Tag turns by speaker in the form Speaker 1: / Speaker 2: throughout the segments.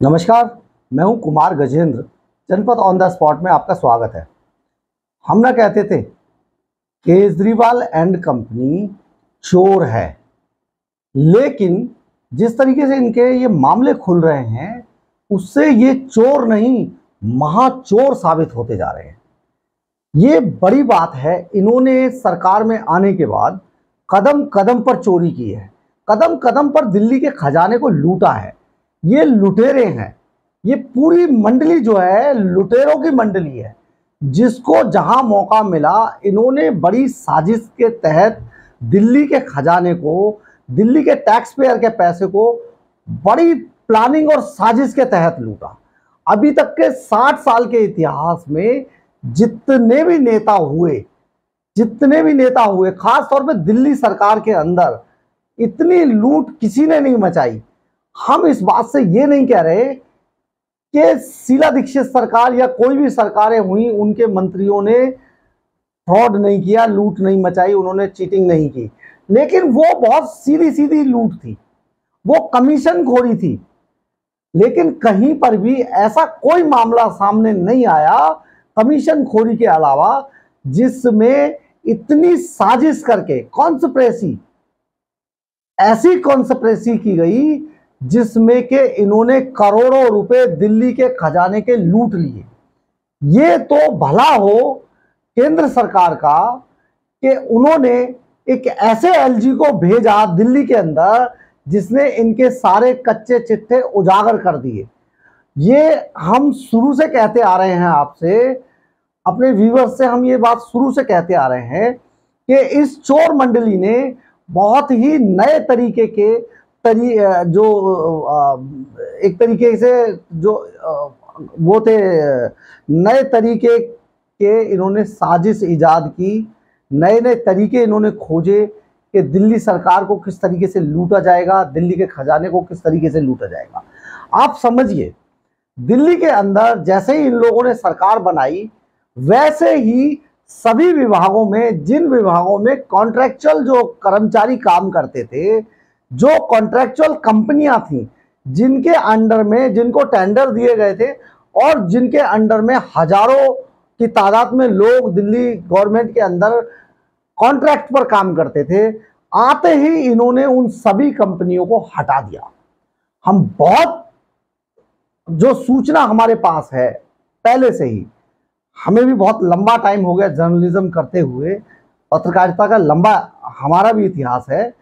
Speaker 1: नमस्कार। मैं हूं कुमार गजेंद्र। जनपद ऑन द स्पॉट में आपका स्वागत है। हम ना कहते थे केजरीवाल एंड कंपनी चोर है, लेकिन जिस तरीके से इनके ये मामले खुल रहे हैं उससे ये चोर नहीं महाचोर साबित होते जा रहे हैं। ये बड़ी बात है। इन्होंने सरकार में आने के बाद कदम कदम पर चोरी की है, कदम कदम पर दिल्ली के खजाने को लूटा है। ये लुटेरे हैं। ये पूरी मंडली जो है लुटेरों की मंडली है, जिसको जहां मौका मिला इन्होंने बड़ी साजिश के तहत दिल्ली के खजाने को, दिल्ली के टैक्स पेयर के पैसे को बड़ी प्लानिंग और साजिश के तहत लूटा। अभी तक के 60 साल के इतिहास में जितने भी नेता हुए खास तौर पे दिल्ली सरकार के अंदर इतनी लूट किसी ने नहीं मचाई। हम इस बात से ये नहीं कह रहे कि शीला दीक्षित सरकार या कोई भी सरकारें हुई उनके मंत्रियों ने फ्रॉड नहीं किया, लूट नहीं मचाई, उन्होंने चीटिंग नहीं की, लेकिन वो बहुत सीधी सीधी लूट थी, वो कमीशन खोरी थी। लेकिन कहीं पर भी ऐसा कोई मामला सामने नहीं आया कमीशन खोरी के अलावा जिसमें इतनी साजिश करके ऐसी कॉन्स्पिरेसी की गई जिसमें कि इन्होंने करोड़ों रुपए दिल्ली के खजाने के लूट लिए। ये तो भला हो केंद्र सरकार का कि उन्होंने एक ऐसे एलजी को भेजा दिल्ली के अंदर जिसने इनके सारे कच्चे चिट्ठे उजागर कर दिए। ये हम शुरू से कहते आ रहे हैं, आपसे अपने व्यूअर्स से हम ये बात शुरू से कहते आ रहे हैं कि इस चोर मंडली ने बहुत ही नए तरीके के जो एक तरीके से जो वो थे नए तरीके के इन्होंने साजिश इजाद की, नए नए तरीके इन्होंने खोजे कि दिल्ली सरकार को किस तरीके से लूटा जाएगा, दिल्ली के खजाने को किस तरीके से लूटा जाएगा। आप समझिए, दिल्ली के अंदर जैसे ही इन लोगों ने सरकार बनाई वैसे ही सभी विभागों में, जिन विभागों में कॉन्ट्रैक्चुअल जो कर्मचारी काम करते थे, जो कॉन्ट्रैक्चुअल कंपनियां थी, जिनके अंडर में जिनको टेंडर दिए गए थे और जिनके अंडर में हजारों की तादाद में लोग दिल्ली गवर्नमेंट के अंदर कॉन्ट्रैक्ट पर काम करते थे, आते ही इन्होंने उन सभी कंपनियों को हटा दिया। हम बहुत जो सूचना हमारे पास है पहले से ही, हमें भी बहुत लंबा टाइम हो गया जर्नलिज्म करते हुए, पत्रकारिता का लंबा हमारा भी इतिहास है।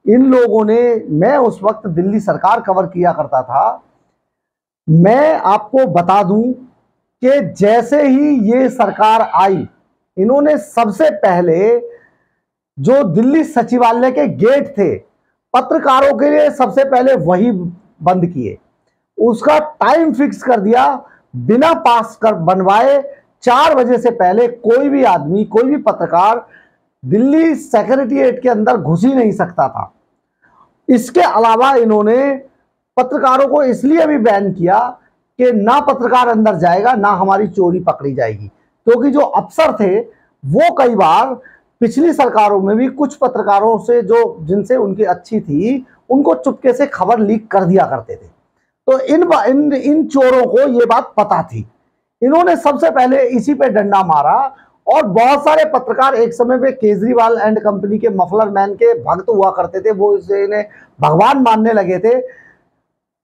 Speaker 1: इन लोगों ने, मैं उस वक्त दिल्ली सरकार कवर किया करता था, मैं आपको बता दूं कि जैसे ही ये सरकार आई इन्होंने सबसे पहले जो दिल्ली सचिवालय के गेट थे पत्रकारों के लिए सबसे पहले वही बंद किए। उसका टाइम फिक्स कर दिया, बिना पास कर बनवाए 4 बजे से पहले कोई भी आदमी, कोई भी पत्रकार दिल्ली सेक्रेटेरिएट के अंदर घुस ही नहीं सकता था। इसके अलावा इन्होंने पत्रकारों को इसलिए भी बैन किया कि ना पत्रकार अंदर जाएगा ना हमारी चोरी पकड़ी जाएगी, क्योंकि जो अफसर थे वो कई बार पिछली सरकारों में भी कुछ पत्रकारों से जो जिनसे उनकी अच्छी थी उनको चुपके से खबर लीक कर दिया करते थे। तो इन चोरों को ये बात पता थी। इन्होंने सबसे पहले इसी पे डंडा मारा और बहुत सारे पत्रकार एक समय पे केजरीवाल एंड कंपनी के मफलर मैन के भक्त हुआ करते थे, वो इन्हें भगवान मानने लगे थे,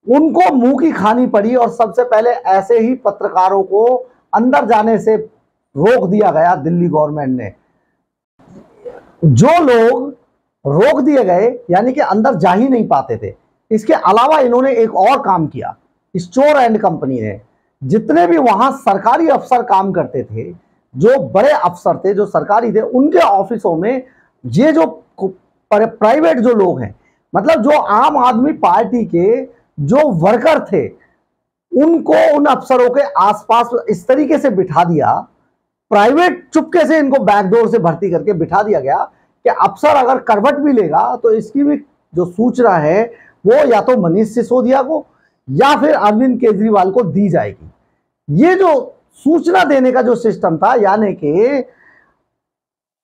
Speaker 1: उनको मुंह की खानी पड़ी और सबसे पहले ऐसे ही पत्रकारों को अंदर जाने से रोक दिया गया दिल्ली गवर्नमेंट ने। जो लोग रोक दिए गए यानी कि अंदर जा ही नहीं पाते थे। इसके अलावा इन्होंने एक और काम किया, इस चोर एंड कंपनी ने, जितने भी वहां सरकारी अफसर काम करते थे, जो बड़े अफसर थे, जो सरकारी थे, उनके ऑफिसों में ये जो प्राइवेट जो लोग हैं, मतलब जो आम आदमी पार्टी के जो वर्कर थे, उनको उन अफसरों के आसपास इस तरीके से बिठा दिया, प्राइवेट चुपके से इनको बैकडोर से भर्ती करके बिठा दिया गया कि अफसर अगर करवट भी लेगा तो इसकी भी जो सूचना है वो या तो मनीष सिसोदिया को या फिर अरविंद केजरीवाल को दी जाएगी। ये जो सूचना देने का जो सिस्टम था, यानी कि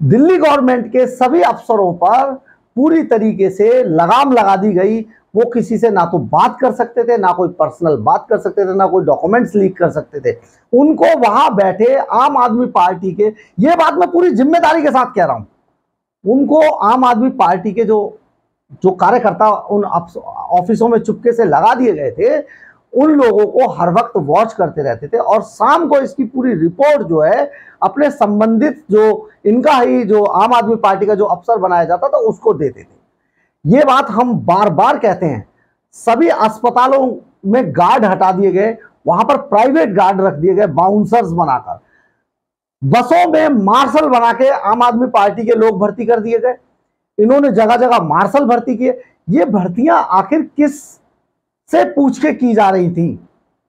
Speaker 1: दिल्ली गवर्नमेंट के सभी अफसरों पर पूरी तरीके से लगाम लगा दी गई। वो किसी से ना तो बात कर सकते थे, ना कोई पर्सनल बात कर सकते थे, ना कोई डॉक्यूमेंट्स लीक कर सकते थे। उनको वहां बैठे आम आदमी पार्टी के, ये बात मैं पूरी जिम्मेदारी के साथ कह रहा हूं, उनको आम आदमी पार्टी के जो जो कार्यकर्ता उन ऑफिसों में चुपके से लगा दिए गए थे, उन लोगों को हर वक्त वॉच करते रहते थे और शाम को इसकी पूरी रिपोर्ट जो है अपने संबंधित जो इनका ही जो आम आदमी पार्टी का जो अफसर बनाया जाता था उसको देते थे। ये बात हम बार बार कहते हैं। सभी अस्पतालों में गार्ड हटा दिए गए, वहां पर प्राइवेट गार्ड रख दिए गए बाउंसर्स बनाकर। बसों में मार्शल बना के आम आदमी पार्टी के लोग भर्ती कर दिए गए। इन्होंने जगह जगह मार्शल भर्ती किए। ये भर्तियां आखिर किस से पूछ के की जा रही थी?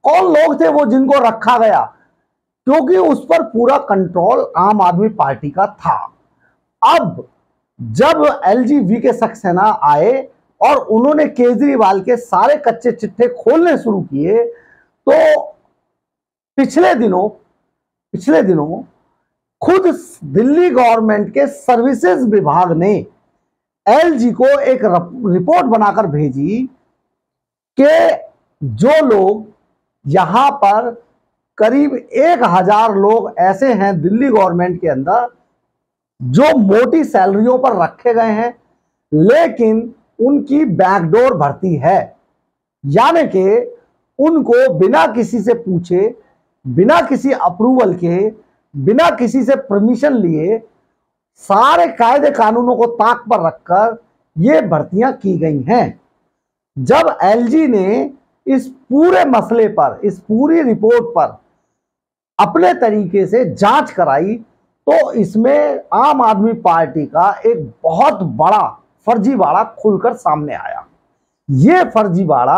Speaker 1: कौन लोग थे वो जिनको रखा गया? क्योंकि उस पर पूरा कंट्रोल आम आदमी पार्टी का था। अब जब एलजी के सक्सेना आए और उन्होंने केजरीवाल के सारे कच्चे चिट्ठे खोलने शुरू किए, तो पिछले दिनों खुद दिल्ली गवर्नमेंट के सर्विसेज विभाग ने एलजी को एक रिपोर्ट बनाकर भेजी कि जो लोग यहां पर करीब 1000 लोग ऐसे हैं दिल्ली गवर्नमेंट के अंदर जो मोटी सैलरियों पर रखे गए हैं, लेकिन उनकी बैकडोर भर्ती है। यानी कि उनको बिना किसी से पूछे, बिना किसी अप्रूवल के, बिना किसी से परमिशन लिए, सारे कायदे कानूनों को ताक पर रखकर ये भर्तियां की गई हैं। जब एलजी ने इस पूरे मसले पर, इस पूरी रिपोर्ट पर अपने तरीके से जांच कराई, तो इसमें आम आदमी पार्टी का एक बहुत बड़ा फर्जीवाड़ा खुलकर सामने आया। ये फर्जीवाड़ा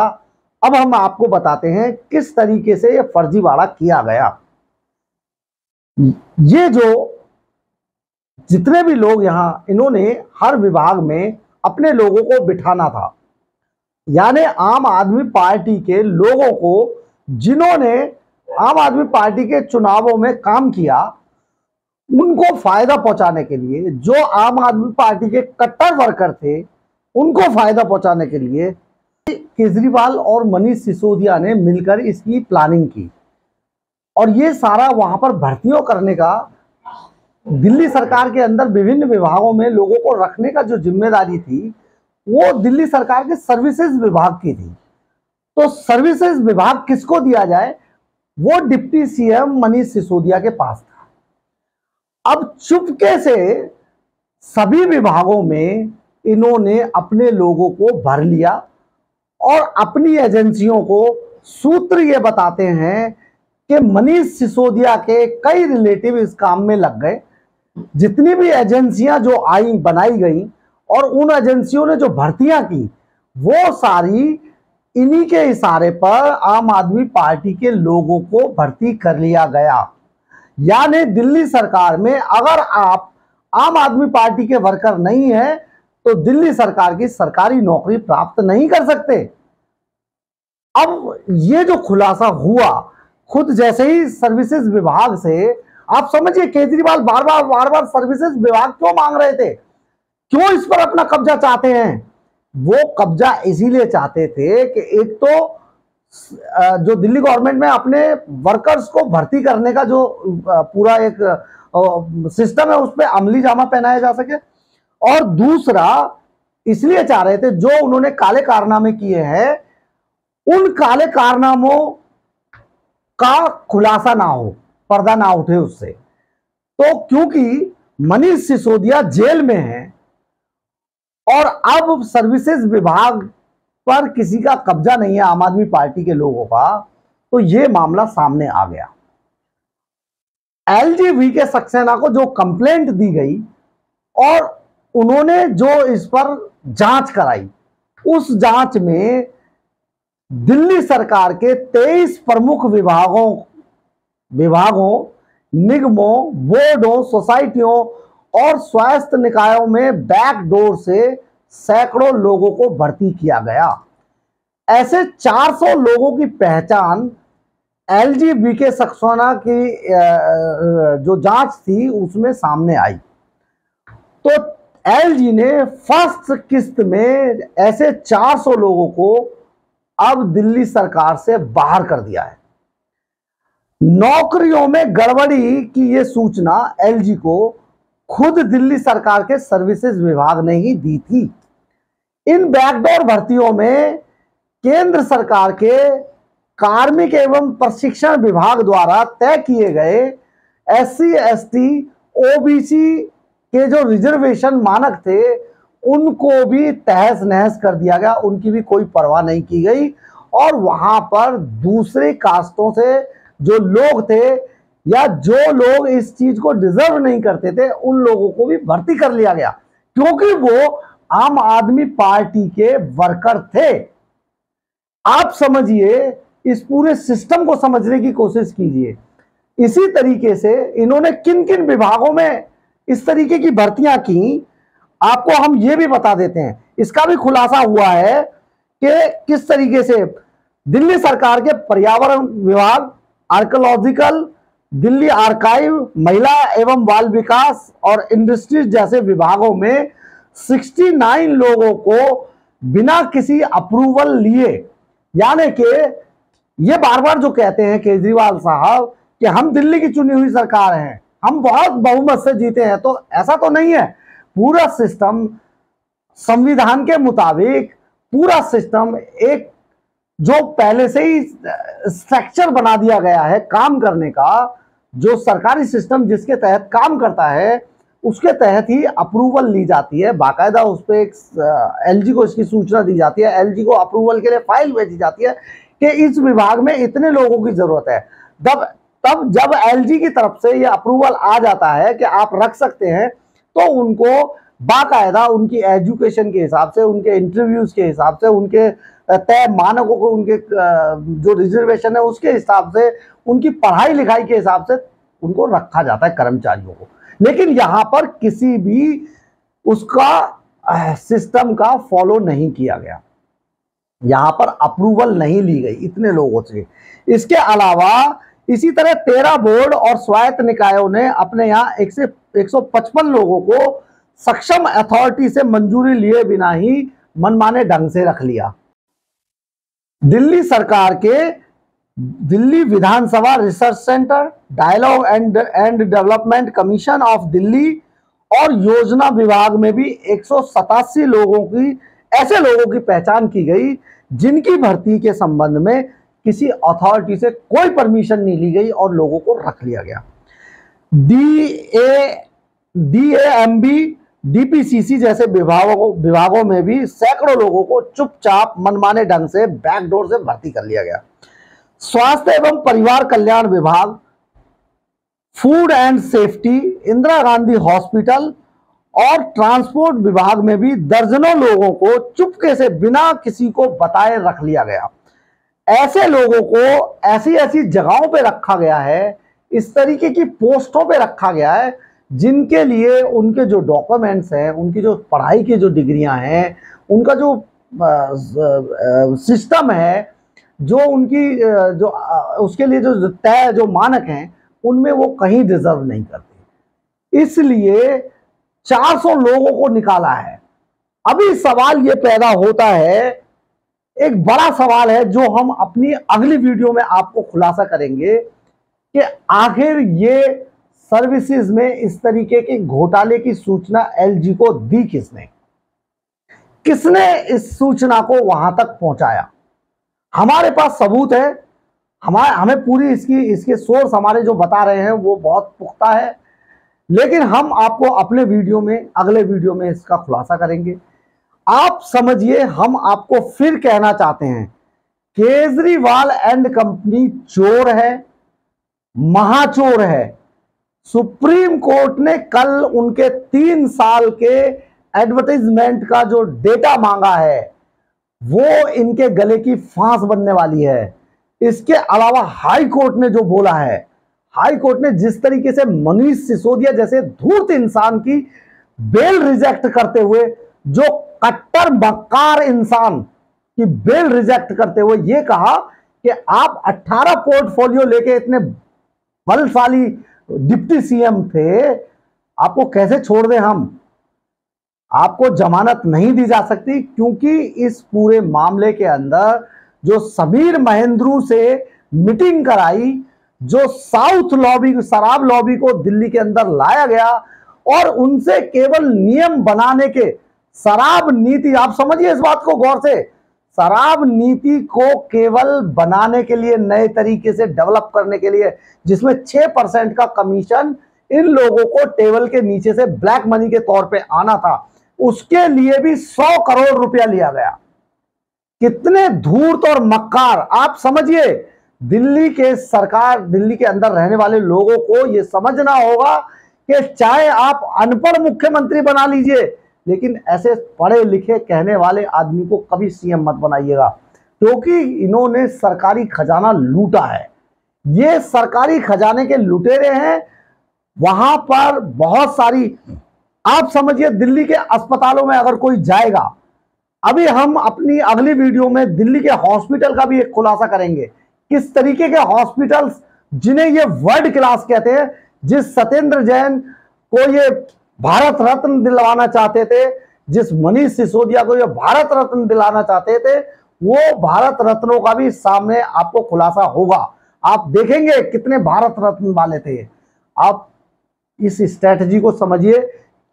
Speaker 1: अब हम आपको बताते हैं किस तरीके से ये फर्जीवाड़ा किया गया। ये जो जितने भी लोग यहां, इन्होंने हर विभाग में अपने लोगों को बिठाना था, यानी आम आदमी पार्टी के लोगों को जिन्होंने आम आदमी पार्टी के चुनावों में काम किया, उनको फायदा पहुंचाने के लिए, जो आम आदमी पार्टी के कट्टर वर्कर थे उनको फायदा पहुंचाने के लिए केजरीवाल और मनीष सिसोदिया ने मिलकर इसकी प्लानिंग की। और ये सारा वहां पर भर्तियों करने का, दिल्ली सरकार के अंदर विभिन्न विभागों में लोगों को रखने का जो जिम्मेदारी थी वो दिल्ली सरकार के सर्विसेज विभाग की थी। तो सर्विसेज विभाग किसको दिया जाए, वो डिप्टी सीएम मनीष सिसोदिया के पास था। अब चुपके से सभी विभागों में इन्होंने अपने लोगों को भर लिया और अपनी एजेंसियों को सूत्र ये बताते हैं कि मनीष सिसोदिया के कई रिलेटिव इस काम में लग गए। जितनी भी एजेंसियां जो आई, बनाई गई और उन एजेंसियों ने जो भर्तियां की, वो सारी इन्हीं के इशारे पर आम आदमी पार्टी के लोगों को भर्ती कर लिया गया। यानी दिल्ली सरकार में अगर आप आम आदमी पार्टी के वर्कर नहीं है तो दिल्ली सरकार की सरकारी नौकरी प्राप्त नहीं कर सकते। अब ये जो खुलासा हुआ खुद जैसे ही सर्विसेज विभाग से, आप समझिए केजरीवाल बार बार सर्विसेज विभाग क्यों मांग रहे थे, क्यों इस पर अपना कब्जा चाहते हैं? वो कब्जा इसीलिए चाहते थे कि एक तो जो दिल्ली गवर्नमेंट में अपने वर्कर्स को भर्ती करने का जो पूरा एक सिस्टम है उस पर अमली जामा पहनाया जा सके, और दूसरा इसलिए चाह रहे थे जो उन्होंने काले कारनामे किए हैं उन काले कारनामों का खुलासा ना हो, पर्दा ना उठे उससे। तो क्योंकि मनीष सिसोदिया जेल में है और अब सर्विसेज विभाग पर किसी का कब्जा नहीं है आम आदमी पार्टी के लोगों का, तो यह मामला सामने आ गया। एलजी के सक्सेना को जो कंप्लेंट दी गई और उन्होंने जो इस पर जांच कराई, उस जांच में दिल्ली सरकार के 23 प्रमुख विभागों, निगमों, बोर्डों, सोसाइटियों और स्वास्थ्य निकायों में बैकडोर से सैकड़ों लोगों को भर्ती किया गया। ऐसे 400 लोगों की पहचान एलजी के सक्सेना की जो जांच थी उसमें सामने आई। तो एलजी ने फर्स्ट किस्त में ऐसे 400 लोगों को अब दिल्ली सरकार से बाहर कर दिया है। नौकरियों में गड़बड़ी की यह सूचना एलजी को खुद दिल्ली सरकार के सर्विसेज विभाग ने ही दी थी। इन बैकडोर भर्तियों में केंद्र सरकार के कार्मिक एवं प्रशिक्षण विभाग द्वारा तय किए गए एससी, एसटी, ओबीसी के जो रिजर्वेशन मानक थे उनको भी तहस नहस कर दिया गया, उनकी भी कोई परवाह नहीं की गई और वहां पर दूसरी कास्टों से जो लोग थे या जो लोग इस चीज को डिजर्व नहीं करते थे उन लोगों को भी भर्ती कर लिया गया क्योंकि वो आम आदमी पार्टी के वर्कर थे। आप समझिए, इस पूरे सिस्टम को समझने की कोशिश कीजिए। इसी तरीके से इन्होंने किन किन विभागों में इस तरीके की भर्तियां की, आपको हम ये भी बता देते हैं। इसका भी खुलासा हुआ है कि किस तरीके से दिल्ली सरकार के पर्यावरण विभाग, आर्कियोलॉजिकल, दिल्ली आर्काइव, महिला एवं बाल विकास और इंडस्ट्रीज जैसे विभागों में 69 लोगों को बिना किसी अप्रूवल लिए, यानी कि ये बार बार जो कहते हैं केजरीवाल साहब कि हम दिल्ली की चुनी हुई सरकार हैं, हम बहुत बहुमत से जीते हैं, तो ऐसा तो नहीं है। पूरा सिस्टम संविधान के मुताबिक, पूरा सिस्टम एक जो पहले से ही स्ट्रक्चर बना दिया गया है काम करने का, जो सरकारी सिस्टम जिसके तहत काम करता है उसके तहत ही अप्रूवल ली जाती है। बाकायदा उस पर एक एलजी को इसकी सूचना दी जाती है, एलजी को अप्रूवल के लिए फाइल भेजी जाती है कि इस विभाग में इतने लोगों की जरूरत है। तब जब एलजी की तरफ से ये अप्रूवल आ जाता है कि आप रख सकते हैं, तो उनको बाकायदा उनकी एजुकेशन के हिसाब से, उनके इंटरव्यूज के हिसाब से, उनके तय मानकों को, उनके जो रिजर्वेशन है उसके हिसाब से, उनकी पढ़ाई लिखाई के हिसाब से उनको रखा जाता है कर्मचारियों को। लेकिन यहां पर किसी भी उसका सिस्टम का फॉलो नहीं किया गया, यहां पर अप्रूवल नहीं ली गई इतने लोगों से। इसके अलावा इसी तरह 13 बोर्ड और स्वायत्त निकायों ने अपने यहां 155 लोगों को सक्षम अथॉरिटी से मंजूरी लिए बिना ही मनमाने ढंग से रख लिया। दिल्ली सरकार के दिल्ली विधानसभा research centre, dialogue and development commission of Delhi और योजना विभाग में भी 187 ऐसे लोगों की पहचान की गई जिनकी भर्ती के संबंध में किसी अथॉरिटी से कोई परमिशन नहीं ली गई और लोगों को रख लिया गया। डीएएमबी, डीपीसीसी जैसे विभागों में भी सैकड़ों लोगों को चुपचाप मनमाने ढंग से बैकडोर से भर्ती कर लिया गया। स्वास्थ्य एवं परिवार कल्याण विभाग, food and safety, Indira Gandhi hospital और ट्रांसपोर्ट विभाग में भी दर्जनों लोगों को चुपके से बिना किसी को बताए रख लिया गया। ऐसे लोगों को ऐसी ऐसी जगहों पे रखा गया है, इस तरीके की पोस्टों पे रखा गया है जिनके लिए उनके जो डॉक्यूमेंट्स हैं, उनकी जो पढ़ाई की जो डिग्रियां हैं, उनका जो सिस्टम है, जो उनकी जो उसके लिए जो तय जो मानक हैं, उनमें वो कहीं डिजर्व नहीं करते। इसलिए 400 लोगों को निकाला है। अभी सवाल ये पैदा होता है, एक बड़ा सवाल है जो हम अपनी अगली वीडियो में आपको खुलासा करेंगे कि आखिर ये सर्विसेज में इस तरीके के घोटाले की सूचना एलजी को दी किसने, किसने इस सूचना को वहां तक पहुंचाया। हमारे पास सबूत है, हमें पूरी इसके सोर्स हमारे जो बता रहे हैं वो बहुत पुख्ता है, लेकिन हम आपको अपने वीडियो में, अगले वीडियो में इसका खुलासा करेंगे। आप समझिए, हम आपको फिर कहना चाहते हैं, केजरीवाल एंड कंपनी चोर है, महाचोर है। सुप्रीम कोर्ट ने कल उनके 3 साल के एडवर्टाइजमेंट का जो डेटा मांगा है वो इनके गले की फांस बनने वाली है। इसके अलावा हाई कोर्ट ने जो बोला है, हाई कोर्ट ने जिस तरीके से मनीष सिसोदिया जैसे धूर्त इंसान की बेल रिजेक्ट करते हुए, जो कट्टर मक्कार इंसान की बेल रिजेक्ट करते हुए ये कहा कि आप 18 पोर्टफोलियो लेके इतने बलशाली डिप्टी सीएम थे, आपको कैसे छोड़ दें हम। आपको जमानत नहीं दी जा सकती, क्योंकि इस पूरे मामले के अंदर जो समीर महेंद्रू से मीटिंग कराई, जो साउथ लॉबी, शराब लॉबी को दिल्ली के अंदर लाया गया और उनसे केवल नियम बनाने के, शराब नीति, आप समझिए इस बात को गौर से, शराब नीति को केवल बनाने के लिए, नए तरीके से डेवलप करने के लिए, जिसमें 6% का कमीशन इन लोगों को टेबल के नीचे से ब्लैक मनी के तौर पे आना था, उसके लिए भी 100 करोड़ रुपया लिया गया। कितने धूर्त और मक्कार, आप समझिए। दिल्ली के सरकार, दिल्ली के अंदर रहने वाले लोगों को यह समझना होगा कि चाहे आप अनपढ़ मुख्यमंत्री बना लीजिए, लेकिन ऐसे पढ़े लिखे कहने वाले आदमी को कभी सीएम मत बनाइएगा, क्योंकि इन्होंने सरकारी खजाना लूटा है। ये सरकारी खजाने के लुटेरे हैं। वहां पर बहुत सारी, आप समझिए, दिल्ली के अस्पतालों में अगर कोई जाएगा, अभी हम अपनी अगली वीडियो में दिल्ली के हॉस्पिटल का भी एक खुलासा करेंगे, किस तरीके के हॉस्पिटल्स, जिन्हें ये वर्ल्ड क्लास कहते हैं, जिस सत्येंद्र जैन को ये भारत रत्न दिलवाना चाहते थे, जिस मनीष सिसोदिया को ये भारत रत्न दिलाना चाहते थे, वो भारत रत्नों का भी सामने आपको खुलासा होगा। आप देखेंगे कितने भारत रत्न वाले थे। आप इस स्ट्रैटेजी को समझिए।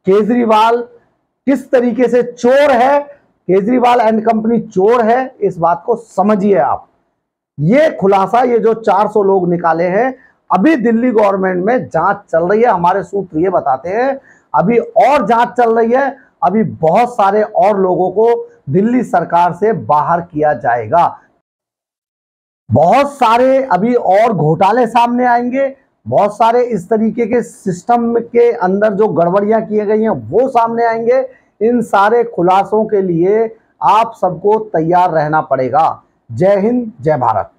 Speaker 1: केजरीवाल किस तरीके से चोर है, केजरीवाल एंड कंपनी चोर है, इस बात को समझिए आप। ये खुलासा, ये जो 400 लोग निकाले हैं, अभी दिल्ली गवर्नमेंट में जांच चल रही है। हमारे सूत्र ये बताते हैं अभी और जांच चल रही है, अभी बहुत सारे और लोगों को दिल्ली सरकार से बाहर किया जाएगा। बहुत सारे अभी और घोटाले सामने आएंगे, बहुत सारे इस तरीके के सिस्टम के अंदर जो गड़बड़ियां की गई हैं वो सामने आएंगे। इन सारे खुलासों के लिए आप सबको तैयार रहना पड़ेगा। जय हिंद, जय भारत।